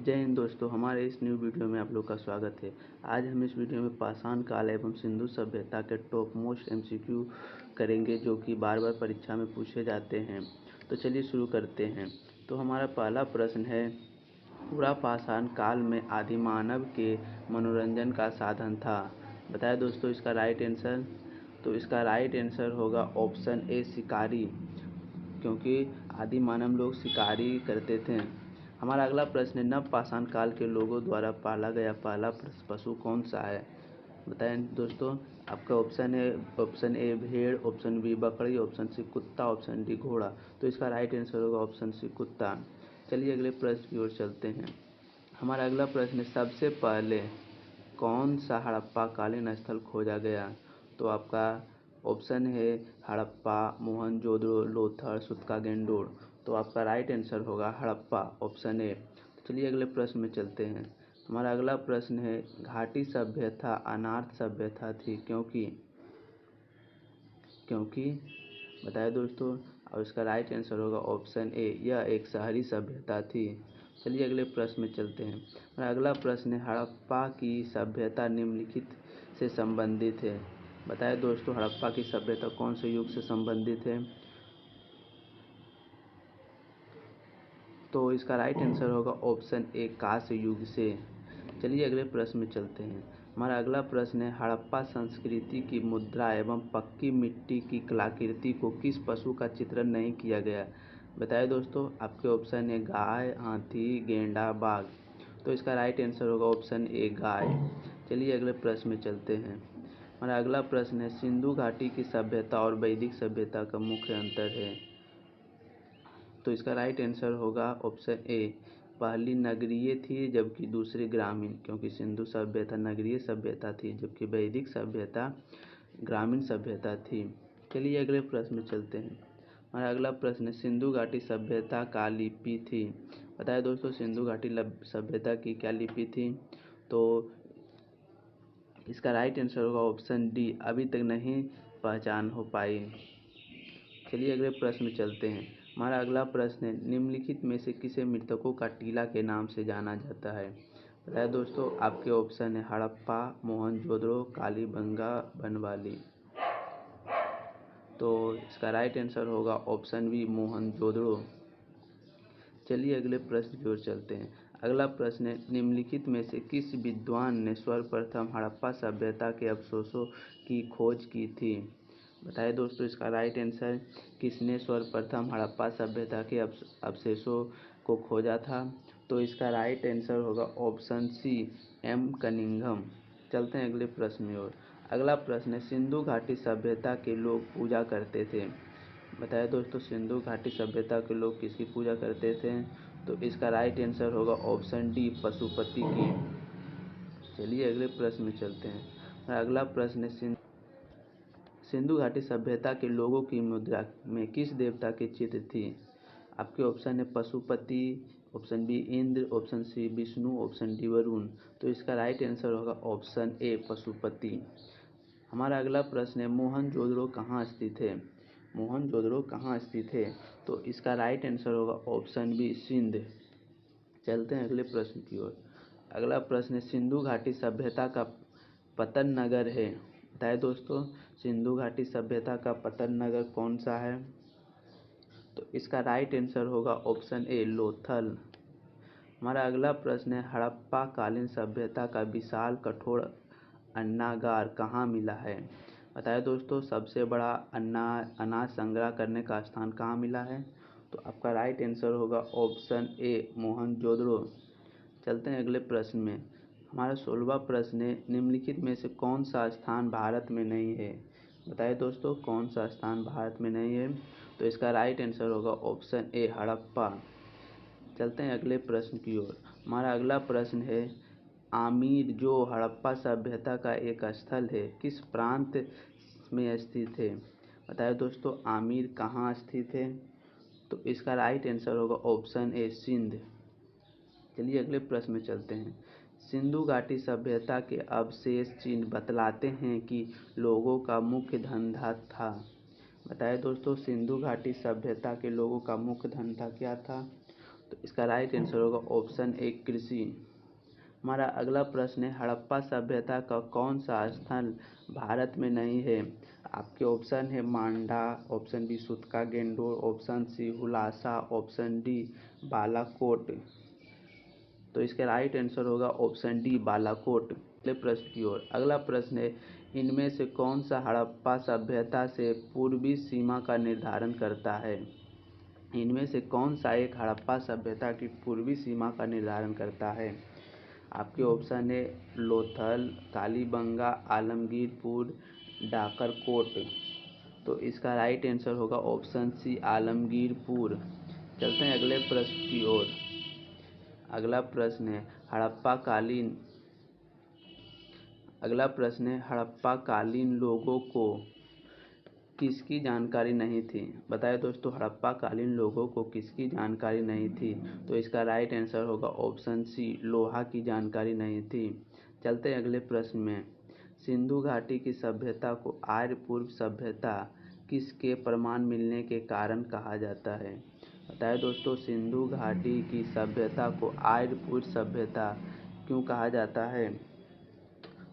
जय हिंद दोस्तों, हमारे इस न्यू वीडियो में आप लोग का स्वागत है। आज हम इस वीडियो में पाषाण काल एवं सिंधु सभ्यता के टॉप मोस्ट एमसीक्यू करेंगे, जो कि बार बार परीक्षा में पूछे जाते हैं। तो चलिए शुरू करते हैं। तो हमारा पहला प्रश्न है, पूरा पाषाण काल में आदिमानव के मनोरंजन का साधन था। बताएं दोस्तों इसका राइट आंसर। तो इसका राइट आंसर होगा ऑप्शन ए, शिकारी, क्योंकि आदि मानव लोग शिकारी करते थे। हमारा अगला प्रश्न है, नव पाषाण काल के लोगों द्वारा पाला गया पहला पशु कौन सा है। बताएं दोस्तों। आपका ऑप्शन ए भेड़, ऑप्शन बी बकरी, ऑप्शन सी कुत्ता, ऑप्शन डी घोड़ा। तो इसका राइट आंसर होगा ऑप्शन सी, कुत्ता। चलिए अगले प्रश्न की ओर चलते हैं। हमारा अगला प्रश्न है, सबसे पहले कौन सा हड़प्पा कालीन स्थल खोजा गया। तो आपका ऑप्शन है हड़प्पा, मोहनजोदड़ो, लोथल, सूत्रा-गेंडोर। तो आपका राइट आंसर होगा हड़प्पा, ऑप्शन ए। तो चलिए अगले प्रश्न में चलते हैं। हमारा अगला प्रश्न है, घाटी सभ्यता अनार्त सभ्यता थी क्योंकि क्योंकि बताए दोस्तों। और इसका राइट आंसर होगा ऑप्शन ए, यह एक शहरी सभ्यता थी। चलिए अगले प्रश्न में चलते हैं। हमारा अगला प्रश्न है, हड़प्पा की सभ्यता निम्नलिखित से संबंधित है। बताएं दोस्तों, हड़प्पा की सभ्यता कौन से युग से संबंधित है। तो इसका राइट आंसर होगा ऑप्शन ए, कांस्य युग से। चलिए अगले प्रश्न में चलते हैं। हमारा अगला प्रश्न है, हड़प्पा संस्कृति की मुद्रा एवं पक्की मिट्टी की कलाकृति को किस पशु का चित्रण नहीं किया गया। बताएं दोस्तों। आपके ऑप्शन है गाय, हाथी, गेंडा, बाघ। तो इसका राइट आंसर होगा ऑप्शन ए, गाय। चलिए अगले प्रश्न में चलते हैं। हमारा अगला प्रश्न है, सिंधु घाटी की सभ्यता और वैदिक सभ्यता का मुख्य अंतर है। तो इसका राइट आंसर होगा ऑप्शन ए, पहली नगरीय थी जबकि दूसरी ग्रामीण, क्योंकि सिंधु सभ्यता नगरीय सभ्यता थी जबकि वैदिक सभ्यता ग्रामीण सभ्यता थी। चलिए अगले प्रश्न में चलते हैं। हमारा अगला प्रश्न है, सिंधु घाटी सभ्यता का लिपि थी। बताए दोस्तों, सिंधु घाटी सभ्यता की क्या लिपि थी। तो इसका राइट आंसर होगा ऑप्शन डी, अभी तक नहीं पहचान हो पाई। चलिए अगले प्रश्न में चलते हैं। हमारा अगला प्रश्न है, निम्नलिखित में से किसे मृतकों का टीला के नाम से जाना जाता है। बताया दोस्तों। आपके ऑप्शन है हड़प्पा, मोहनजोदड़ो, कालीबंगा, बनवाली। तो इसका राइट आंसर होगा ऑप्शन बी, मोहनजोदड़ो। चलिए अगले प्रश्न की ओर चलते हैं। अगला प्रश्न है, निम्नलिखित में से किस विद्वान ने सर्वप्रथम हड़प्पा सभ्यता के अवशेषों की खोज की थी। बताइए दोस्तों। इसका राइट आंसर, किसने सर्वप्रथम हड़प्पा सभ्यता के अवशेषों को खोजा था। तो इसका राइट आंसर होगा ऑप्शन सी, एम कनिंघम। चलते हैं अगले प्रश्न में। और अगला प्रश्न है, सिंधु घाटी सभ्यता के लोग पूजा करते थे। बताया दोस्तों, सिंधु घाटी सभ्यता के लोग किसकी पूजा करते थे। तो इसका राइट आंसर होगा ऑप्शन डी, पशुपति की। चलिए अगले प्रश्न में चलते हैं। अगला प्रश्न है, सिंधु घाटी सभ्यता के लोगों की मुद्रा में किस देवता की चित्र थी। आपके ऑप्शन है Pashupati, option B Indra, option C Vishnu, option D Varun. तो इसका राइट आंसर होगा ऑप्शन ए, पशुपति। हमारा अगला प्रश्न है, मोहनजोदड़ो कहाँ स्थित है। मोहनजोदड़ो कहाँ स्थित है। तो इसका राइट आंसर होगा ऑप्शन बी, सिंध। चलते हैं अगले प्रश्न की ओर। अगला प्रश्न है, सिंधु घाटी सभ्यता का पतन नगर है। बताए दोस्तों, सिंधु घाटी सभ्यता का पतन नगर कौन सा है। तो इसका राइट आंसर होगा ऑप्शन ए, लोथल। हमारा अगला प्रश्न है, हड़प्पा कालीन सभ्यता का विशाल कठोर अन्नागार कहाँ मिला है। बताए दोस्तों, सबसे बड़ा अनाज संग्रह करने का स्थान कहाँ मिला है। तो आपका राइट आंसर होगा ऑप्शन ए, मोहनजोदड़ो। चलते हैं अगले प्रश्न में। हमारा 16वां प्रश्न है, निम्नलिखित में से कौन सा स्थान भारत में नहीं है। बताइए दोस्तों, कौन सा स्थान भारत में नहीं है। तो इसका राइट आंसर होगा ऑप्शन ए, हड़प्पा। चलते हैं अगले प्रश्न की ओर। हमारा अगला प्रश्न है, आमीर जो हड़प्पा सभ्यता का एक स्थल है, किस प्रांत में स्थित है। बताइए दोस्तों, आमीर कहाँ स्थित है। तो इसका राइट आंसर होगा ऑप्शन ए, सिंध। चलिए अगले प्रश्न में चलते हैं। सिंधु घाटी सभ्यता के अवशेष चिन्ह बतलाते हैं कि लोगों का मुख्य धंधा था। बताइए दोस्तों, सिंधु घाटी सभ्यता के लोगों का मुख्य धंधा क्या था। तो इसका राइट आंसर होगा ऑप्शन ए कृषि। हमारा अगला प्रश्न है हड़प्पा सभ्यता का कौन सा स्थल भारत में नहीं है। आपके ऑप्शन है Manda, option B Sutka Gendor, option C Hulasa, option D Balakot. तो इसका राइट आंसर होगा ऑप्शन डी बालाकोट। अगले प्रश्न की ओर। अगला प्रश्न है इनमें से कौन सा हड़प्पा सभ्यता से पूर्वी सीमा का निर्धारण करता है। इनमें से कौन सा एक हड़प्पा सभ्यता की पूर्वी सीमा का निर्धारण करता है। आपके ऑप्शन है लोथल, कालीबंगा, आलमगीरपुर, डाकरकोट। तो इसका राइट आंसर होगा ऑप्शन सी आलमगीरपुर। चलते हैं अगले प्रश्न की ओर। अगला प्रश्न है हड़प्पा कालीन लोगों को किसकी जानकारी नहीं थी। बताए दोस्तों हड़प्पा कालीन लोगों को किसकी जानकारी नहीं थी। तो इसका राइट आंसर होगा ऑप्शन सी लोहा की जानकारी नहीं थी। चलते हैं अगले प्रश्न में। सिंधु घाटी की सभ्यता को आर्य पूर्व सभ्यता किसके प्रमाण मिलने के कारण कहा जाता है। बताए दोस्तों सिंधु घाटी की सभ्यता को आर्य पूर्व सभ्यता क्यों कहा जाता है।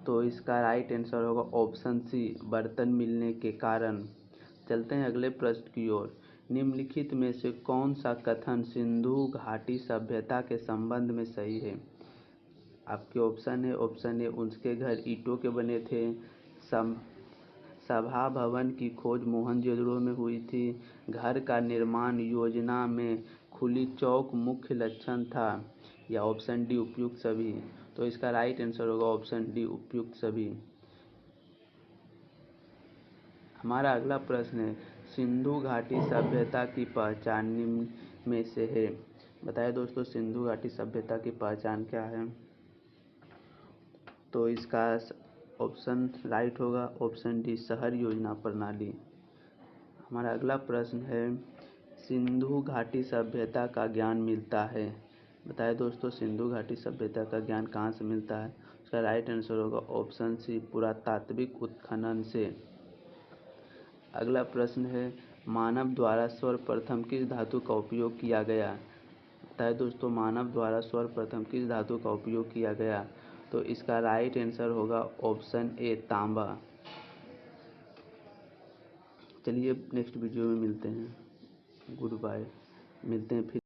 तो इसका राइट आंसर होगा ऑप्शन सी बर्तन मिलने के कारण। चलते हैं अगले प्रश्न की ओर। निम्नलिखित में से कौन सा कथन सिंधु घाटी सभ्यता के संबंध में सही है। आपके ऑप्शन ए उनके घर ईंटों के बने थे, सभा भवन की खोज मोहनजोदड़ो में हुई थी, घर का निर्माण योजना में खुली चौक मुख्य लक्षण था, या ऑप्शन डी उपयुक्त सभी। तो इसका राइट आंसर होगा ऑप्शन डी उपयुक्त सभी। हमारा अगला प्रश्न है सिंधु घाटी सभ्यता की पहचान निम्न में से है। बताइए दोस्तों सिंधु घाटी सभ्यता की पहचान क्या है। तो इसका ऑप्शन राइट होगा ऑप्शन डी शहर योजना प्रणाली। हमारा अगला प्रश्न है सिंधु घाटी सभ्यता का ज्ञान मिलता है। बताइए दोस्तों सिंधु घाटी सभ्यता का ज्ञान कहाँ से मिलता है। उसका राइट आंसर होगा ऑप्शन सी पुरातात्विक उत्खनन से। अगला प्रश्न है मानव द्वारा सर्वप्रथम किस धातु का उपयोग किया गया। बताइए दोस्तों मानव द्वारा सर्वप्रथम किस धातु का उपयोग किया गया। तो इसका राइट आंसर होगा ऑप्शन ए तांबा। चलिए नेक्स्ट वीडियो में मिलते हैं। Good bye. मिलते हैं फिर।